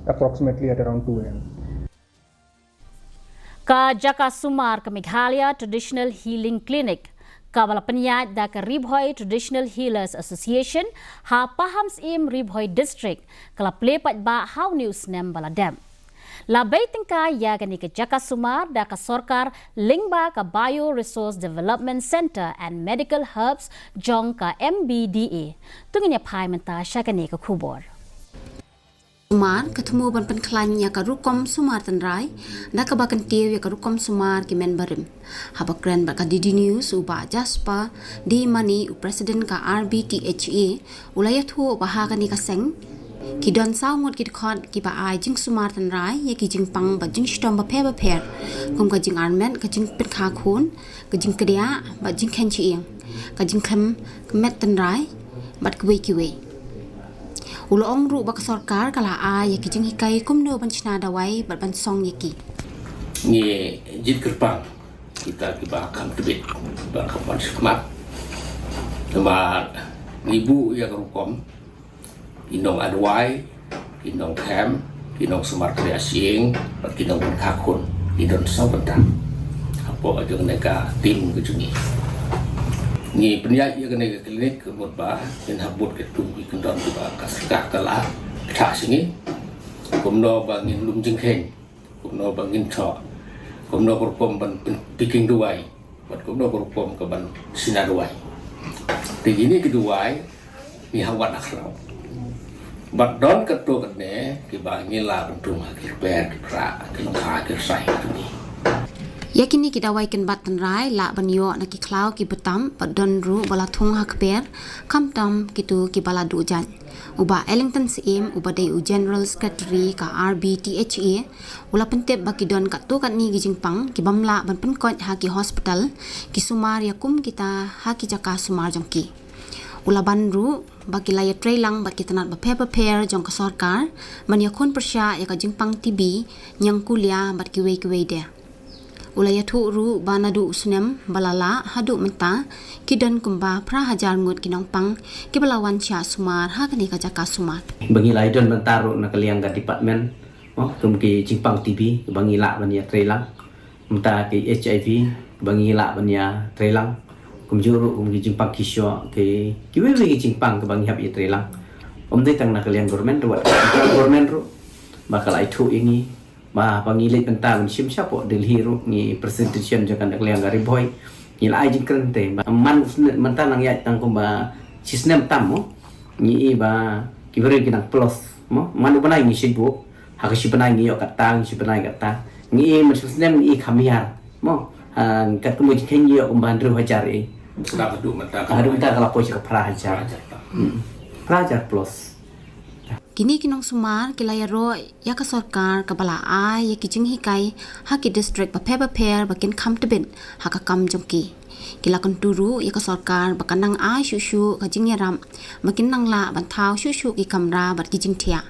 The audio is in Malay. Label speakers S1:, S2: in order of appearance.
S1: approximately at around 2 a.m.
S2: Ka Jaka Sumar ke Meghalaya Traditional Healing Clinic. Kabala penyat da ke Ribhoi Traditional Healers Association ha paham sim Ribhoi District kala plepat ba how news nem baladem. Labai tingka ya gani ke Jaka Sumar da ka sorkar lingba ka Bio Resource Development Center and Medical Herbs jong ka MBDA. Tunginya pai menta syakani ke kubor.
S3: Sumar ketemu ban penklan ya karukom Sumar tenrai da kabakan tiu ya karukom Sumar ki men barim habak kren ba ka DD News uba jaspa di mani u presiden ka RBTHA ulayat hu bahaga ni ka seng ki don saungot ki khot ki ba ai jing Sumar tenrai ya ki jing pang ba jing stom ba phe kum ka jing armen ka jing pet kha khun ka jing kedia ba jing khen chi ing ka jing kham met tenrai bat ki we ulo ong ru bak sarkar kala ya kijing hikai kumno banchna dawai ban song yaki
S4: ni jid kerpang kita kiba kam tebet ba kapan semat tema ibu yang rukom inong adwai inong kam inong smart kreasing inong kakun idon sabata apa aja nega tim kejuni ni penyakit yang kena klinik kemud bah dan habut ketum ikendon juga kasar telah tak sini kumno bangin lum jengkeng kumno bangin thọ kumno berpom ban piking duai buat kumno berpom ke ban sinar duai di ini kedua ni hawat akhrau bat don ketu kene ki bangin la bentung hakir ber pra kelengka ke sai ni
S3: yakini kita waiken batan rai la banyo na ki klau ki betam padon ru bala thong hakper kam tam kitu ki bala dujan uba Ellington sim uba dei u general secretary ka RBTHA ula pentep baki don ka tu kat ni gijing pang ki bamla ban pen kot ha ki hospital ki Sumar yakum kita ha ki Jaka Sumar jongki ula banru baki laya trailang baki tanat ba paper jong ka sarkar man yakun persya ya ka jingpang TB nyang kuliah bat ki we dia ulaya thu ru banadu sunem balala hadu menta kidan kumba pra hajar ngut kinong pang ki balawan sya Sumar ha kani ka Jaka Sumar
S5: bangi lai don mentaru na kaliang ga department kum ki jingpang TB bangi la ban ya trelang menta ki HIV bangi la ban ya trelang kum juru kum ki jingpang kisyo ki we ki jingpang ke bangi hab ya trelang dei tang na kaliang government ru bakal ai thu ini ba pangilit pentang sim siapo Delhi ru ni presentation jakan kaliang gari boy ni lai jing krente ba man mentang ya tang ko ba sistem tam ni ba kibere kinang plus mo manu banai ni sibu hakashi banai ni kata si banai kata ni sistem ni khamiar mo kat ko mo jing yo ko ban ru hajar
S4: sudah adu mentang
S5: adu mentang kala po si pra hajar plus
S3: kini kinong Sumar kilaya ro ya ka sarkar ka bala ai ya kijing hikai ha ki district ba pair bakin kam tebin ha ka kam jongki kila kan turu ya ka sarkar bakanang ai shushu ka jing yaram makin nang la ban thau shushu ki kamra bat ki jing thia